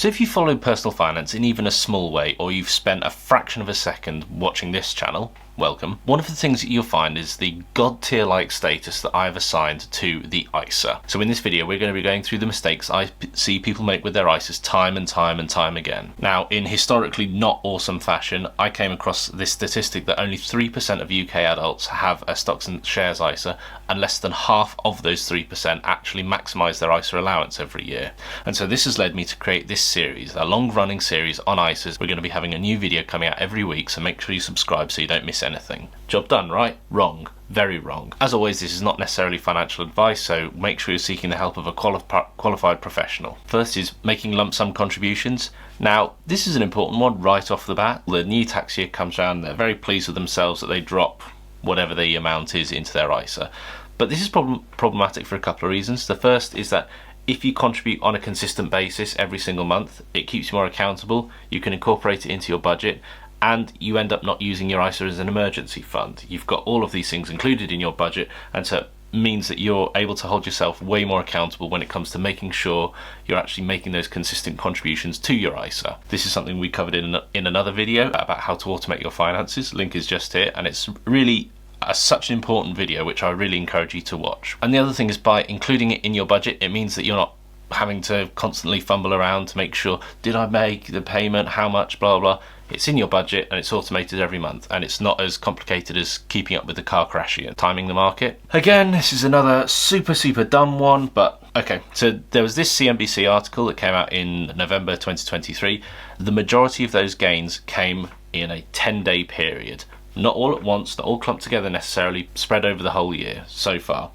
So if you follow personal finance in even a small way, or you've spent a fraction of a second watching this channel, welcome. One of the things that you'll find is the god tier like status that I've assigned to the ISA. So in this video we're going to be going through the mistakes I see people make with their ISAs time and time again. Now, in historically not awesome fashion, I came across this statistic that only 3% of UK adults have a stocks and shares ISA, and less than half of those 3% actually maximise their ISA allowance every year. And so this has led me to create this series, a long running series on ISAs. We're going to be having a new video coming out every week, so make sure you subscribe so you don't miss anything. Job done, right? Wrong. Very wrong. As always, this is not necessarily financial advice, so make sure you're seeking the help of a qualified professional. First is making lump sum contributions. Now, this is an important one right off the bat. The new tax year comes around, they're very pleased with themselves that they drop whatever the amount is into their ISA. But this is problematic for a couple of reasons. The first is that if you contribute on a consistent basis every single month, it keeps you more accountable, you can incorporate it into your budget, and you end up not using your ISA as an emergency fund. You've got all of these things included in your budget, and so it means that you're able to hold yourself way more accountable when it comes to making sure you're actually making those consistent contributions to your ISA. This is something we covered in another video about how to automate your finances. Link is just here, and it's really such an important video which I really encourage you to watch. And the other thing is, by including it in your budget, it means that you're not having to constantly fumble around to make sure, did I make the payment, how much, blah blah. It's in your budget and it's automated every month, and it's not as complicated as keeping up with the car crashing and timing the market. Again, this is another super dumb one, but okay. So there was this CNBC article that came out in November 2023. The majority of those gains came in a 10-day period. Not all at once, not all clumped together necessarily, spread over the whole year so far.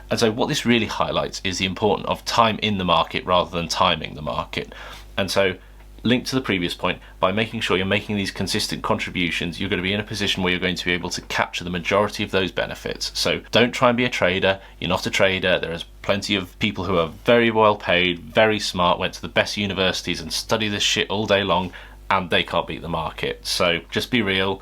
And so what this really highlights is the importance of time in the market rather than timing the market. And so, linked to the previous point, by making sure you're making these consistent contributions, you're going to be in a position where you're going to be able to capture the majority of those benefits. So don't try and be a trader. You're not a trader. There is plenty of people who are very well paid, very smart, went to the best universities and study this shit all day long, and they can't beat the market. So just be real.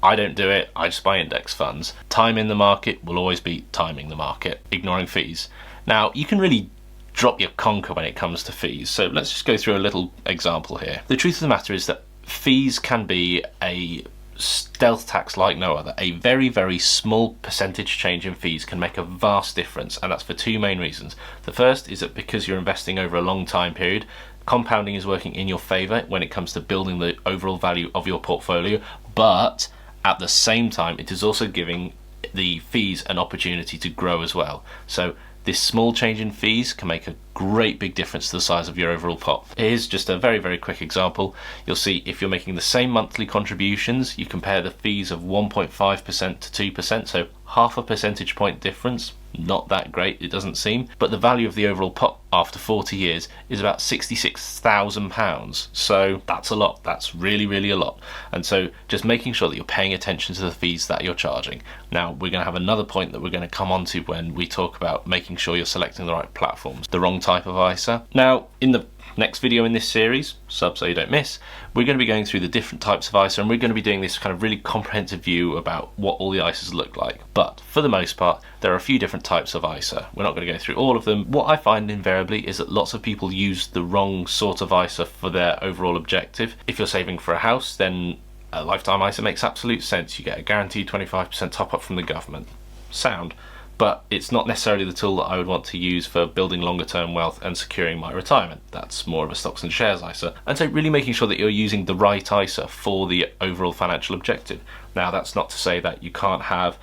I don't do it, I just buy index funds. Time in the market will always beat timing the market, ignoring fees. Now, you can really drop your conker when it comes to fees, so let's just go through a little example here. The truth of the matter is that fees can be a stealth tax like no other. A very small percentage change in fees can make a vast difference, and that's for two main reasons. The first is that because you're investing over a long time period, compounding is working in your favour when it comes to building the overall value of your portfolio, but at the same time, it is also giving the fees an opportunity to grow as well. So this small change in fees can make a great big difference to the size of your overall pot. Here's just a very quick example. You'll see if you're making the same monthly contributions, you compare the fees of 1.5% to 2%, so half a percentage point difference. Not that great, it doesn't seem, but the value of the overall pot after 40 years is about £66,000. So that's a lot. That's really a lot. And so just making sure that you're paying attention to the fees that you're charging. Now, we're going to have another point that we're going to come on to when we talk about making sure you're selecting the right platforms, the wrong type of ISA. Now, in the next video in this series, sub so you don't miss, we're going to be going through the different types of ISA, and we're going to be doing this kind of really comprehensive view about what all the ISAs look like. But for the most part, there are a few different types of ISA. We're not going to go through all of them. What I find invariably is that lots of people use the wrong sort of ISA for their overall objective. If you're saving for a house, then a lifetime ISA makes absolute sense. You get a guaranteed 25% top up from the government. Sound. But it's not necessarily the tool that I would want to use for building longer term wealth and securing my retirement. That's more of a stocks and shares ISA. And so really making sure that you're using the right ISA for the overall financial objective. Now, that's not to say that you can't have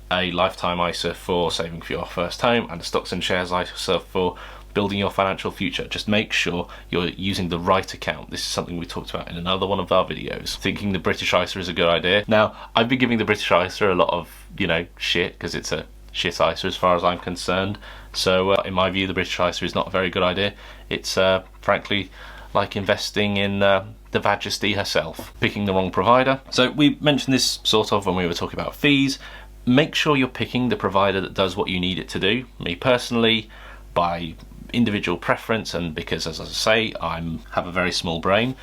a lifetime ISA for saving for your first home and a stocks and shares ISA for building your financial future. Just make sure you're using the right account. This is something we talked about in another one of our videos. Thinking the British ISA is a good idea. Now, I've been giving the British ISA a lot of, shit, because it's a shit ISA as far as I'm concerned. So in my view, the British ISA is not a very good idea. It's frankly like investing in the Majesty herself, picking the wrong provider. So we mentioned this sort of when we were talking about fees. Make sure you're picking the provider that does what you need it to do. Me personally, by individual preference, and because, as I say, I have a very small brain,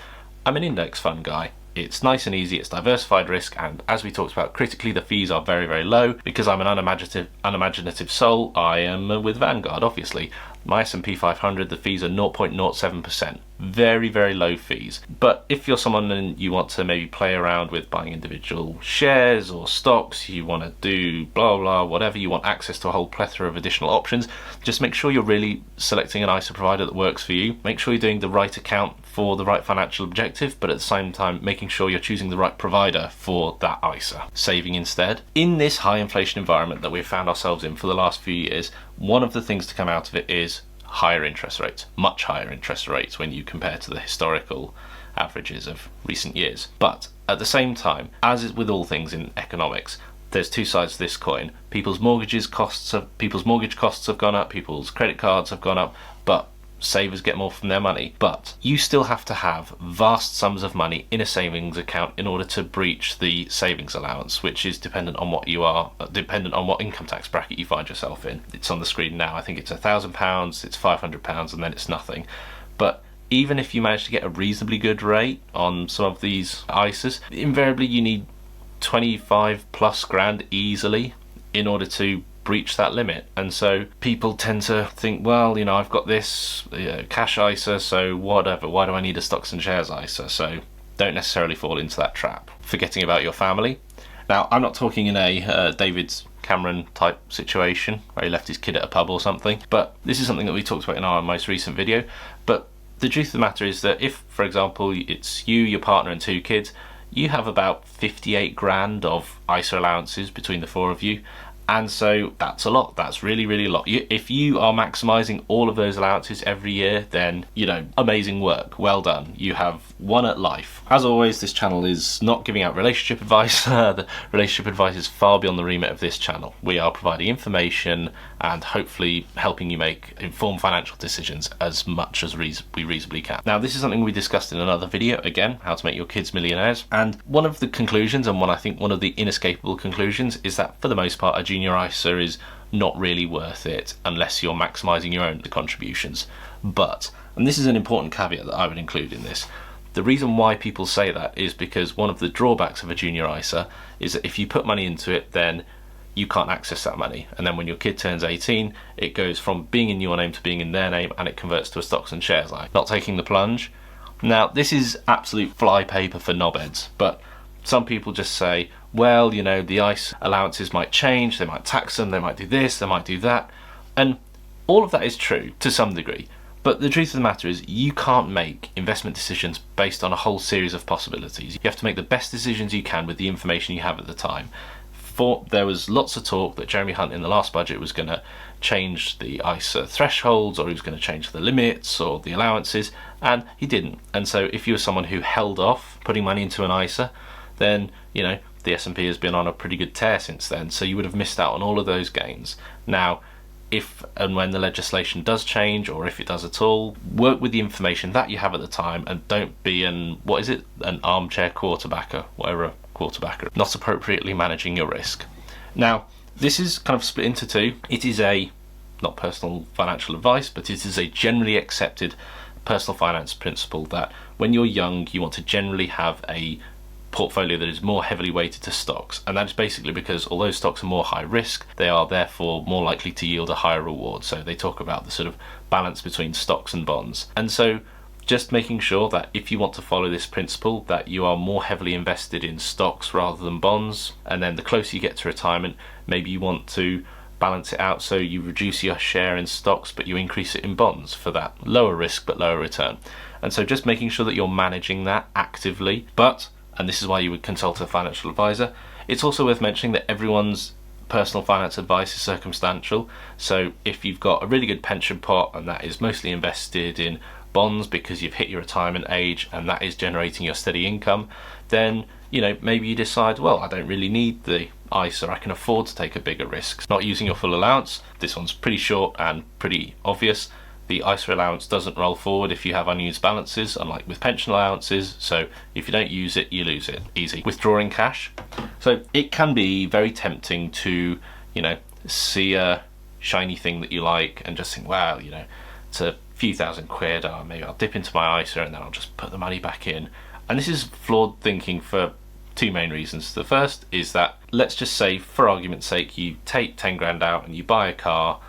I'm an index fund guy. It's nice and easy, it's diversified risk, and as we talked about, critically the fees are very low. Because I'm an unimaginative soul, I am with Vanguard, obviously. My S&P 500, the fees are 0.07%. Very, very low fees. But if you're someone and you want to maybe play around with buying individual shares or stocks, you want to do blah, blah, whatever, you want access to a whole plethora of additional options, just make sure you're really selecting an ISA provider that works for you. Make sure you're doing the right account for the right financial objective, but at the same time making sure you're choosing the right provider for that ISA. Saving instead. In this high inflation environment that we've found ourselves in for the last few years, one of the things to come out of it is higher interest rates, much higher interest rates when you compare to the historical averages of recent years. But at the same time, as is with all things in economics, there's two sides to this coin. People's mortgage costs have gone up, people's credit cards have gone up, but savers get more from their money. But you still have to have vast sums of money in a savings account in order to breach the savings allowance, which is dependent on what income tax bracket you find yourself in. It's on the screen now. I think it's £1,000, it's £500, and then it's nothing. But even if you manage to get a reasonably good rate on some of these ISAs, invariably you need 25 plus grand easily in order to breach that limit. And so people tend to think, well, you know, I've got this cash ISA, so whatever, why do I need a stocks and shares ISA? So don't necessarily fall into that trap. Forgetting about your family. Now, I'm not talking in a David Cameron type situation where he left his kid at a pub or something, but this is something that we talked about in our most recent video. But the truth of the matter is that if, for example, it's you, your partner and 2 kids, you have about 58 grand of ISA allowances between the 4 of you. And so that's a lot. That's really, really a lot. If you are maximizing all of those allowances every year, then, you know, amazing work. Well done. You have won at life. As always, this channel is not giving out relationship advice. The relationship advice is far beyond the remit of this channel. We are providing information and hopefully helping you make informed financial decisions as much as we reasonably can. Now, this is something we discussed in another video, again, how to make your kids millionaires. And one of the conclusions, and I think one of the inescapable conclusions, is that for the most part, a junior ISA is not really worth it unless you're maximizing your own contributions. But, and this is an important caveat that I would include in this, the reason why people say that is because one of the drawbacks of a junior ISA is that if you put money into it, then you can't access that money. And then when your kid turns 18, it goes from being in your name to being in their name, and it converts to a stocks and shares ISA. Not taking the plunge. Now, this is absolute flypaper for knobheads, but some people just say, well, you know, the ISA allowances might change, they might tax them, they might do this, they might do that. And all of that is true to some degree. But the truth of the matter is you can't make investment decisions based on a whole series of possibilities. You have to make the best decisions you can with the information you have at the time. There was lots of talk that Jeremy Hunt in the last budget was going to change the ISA thresholds, or he was going to change the limits or the allowances, and he didn't. And so if you were someone who held off putting money into an ISA, then, you know, the S&P has been on a pretty good tear since then, so you would have missed out on all of those gains. Now, if and when the legislation does change, or if it does at all, work with the information that you have at the time and don't be an armchair quarterbacker, whatever a quarterbacker, not appropriately managing your risk. Now, this is kind of split into two. It is not personal financial advice, but it is a generally accepted personal finance principle that when you're young, you want to generally have a portfolio that is more heavily weighted to stocks, and that is basically because although stocks are more high risk, they are therefore more likely to yield a higher reward. So they talk about the sort of balance between stocks and bonds, and so just making sure that if you want to follow this principle, that you are more heavily invested in stocks rather than bonds, and then the closer you get to retirement, maybe you want to balance it out so you reduce your share in stocks but you increase it in bonds for that lower risk but lower return. And so just making sure that you're managing that actively. But, and this is why you would consult a financial advisor, it's also worth mentioning that everyone's personal finance advice is circumstantial. So if you've got a really good pension pot and that is mostly invested in bonds because you've hit your retirement age and that is generating your steady income, then, you know, maybe you decide, well, I don't really need the ISA, I can afford to take a bigger risk. Not using your full allowance, this one's pretty short and pretty obvious. The ISA allowance doesn't roll forward if you have unused balances, unlike with pension allowances, so if you don't use it, you lose it. Easy. Withdrawing cash. So it can be very tempting to, you know, see a shiny thing that you like and just think, wow, you know, it's a few thousand quid, or maybe I'll dip into my ISA and then I'll just put the money back in. And this is flawed thinking for two main reasons. The first is that, let's just say, for argument's sake, you take 10 grand out and you buy a car,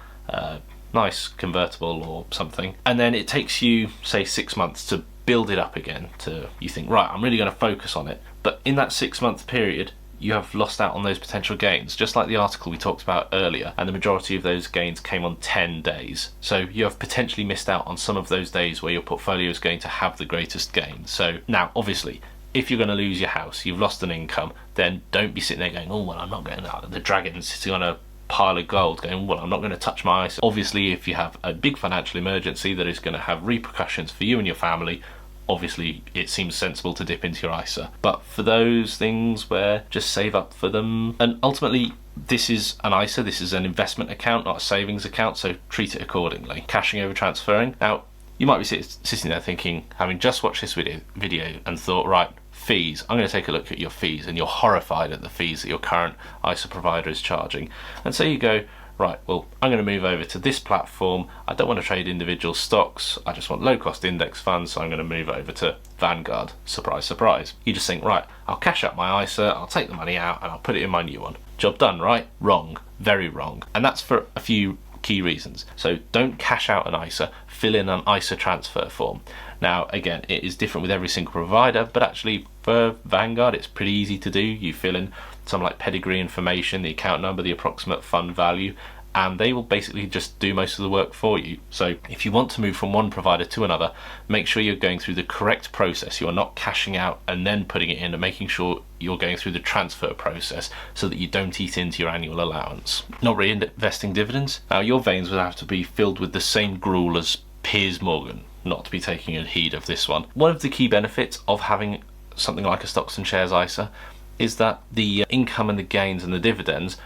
nice convertible or something, and then it takes you, say, 6 months to build it up again, to you think, right, I'm really going to focus on it. But in that 6-month period, you have lost out on those potential gains, just like the article we talked about earlier, and the majority of those gains came on 10 days. So you have potentially missed out on some of those days where your portfolio is going to have the greatest gain. So now, obviously, if you're going to lose your house, you've lost an income, then don't be sitting there going, oh, well, I'm not going to, the dragon sitting on a pile of gold going, well, I'm not going to touch my ISA. Obviously, if you have a big financial emergency that is going to have repercussions for you and your family, obviously it seems sensible to dip into your ISA. But for those things where just save up for them, and ultimately this is an ISA, this is an investment account, not a savings account, so treat it accordingly. Cashing over transferring. Now, you might be sitting there thinking, having just watched this video and thought, right, fees, I'm going to take a look at your fees, and you're horrified at the fees that your current ISA provider is charging. And so you go, right, well, I'm going to move over to this platform. I don't want to trade individual stocks. I just want low-cost index funds, so I'm going to move over to Vanguard. Surprise, surprise. You just think, right, I'll cash out my ISA, I'll take the money out, and I'll put it in my new one. Job done, right? Wrong. Very wrong. And that's for a few key reasons. So don't cash out an ISA, fill in an ISA transfer form. Now, again, it is different with every single provider, but actually for Vanguard, it's pretty easy to do. You fill in some like pedigree information, the account number, the approximate fund value, and they will basically just do most of the work for you. So if you want to move from one provider to another, make sure you're going through the correct process. You are not cashing out and then putting it in, and making sure you're going through the transfer process so that you don't eat into your annual allowance. Not reinvesting dividends. Now, your veins would have to be filled with the same gruel as Piers Morgan not to be taking a heed of this one. One of the key benefits of having something like a stocks and shares ISA is that the income and the gains and the dividends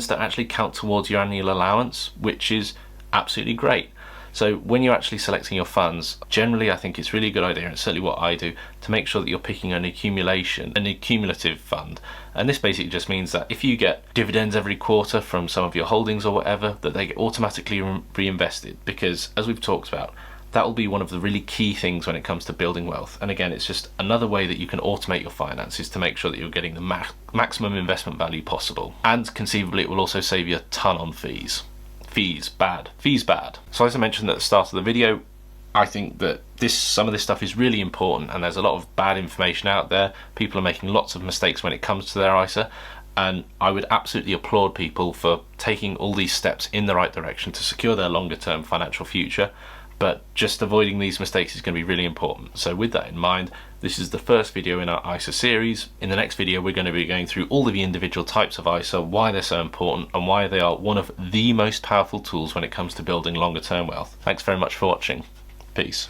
don't actually count towards your annual allowance, which is absolutely great. So when you're actually selecting your funds, generally I think it's really a good idea, and it's certainly what I do, to make sure that you're picking an accumulative fund. And this basically just means that if you get dividends every quarter from some of your holdings or whatever, that they get automatically reinvested, because as we've talked about, that will be one of the really key things when it comes to building wealth. And again, it's just another way that you can automate your finances to make sure that you're getting the maximum investment value possible. And conceivably, it will also save you a ton on fees. Fees bad. So as I mentioned at the start of the video, I think that some of this stuff is really important, and there's a lot of bad information out there. People are making lots of mistakes when it comes to their ISA, and I would absolutely applaud people for taking all these steps in the right direction to secure their longer term financial future. But just avoiding these mistakes is going to be really important. So with that in mind, this is the first video in our ISA series. In the next video, we're going to be going through all of the individual types of ISA, why they're so important, and why they are one of the most powerful tools when it comes to building longer term wealth. Thanks very much for watching. Peace.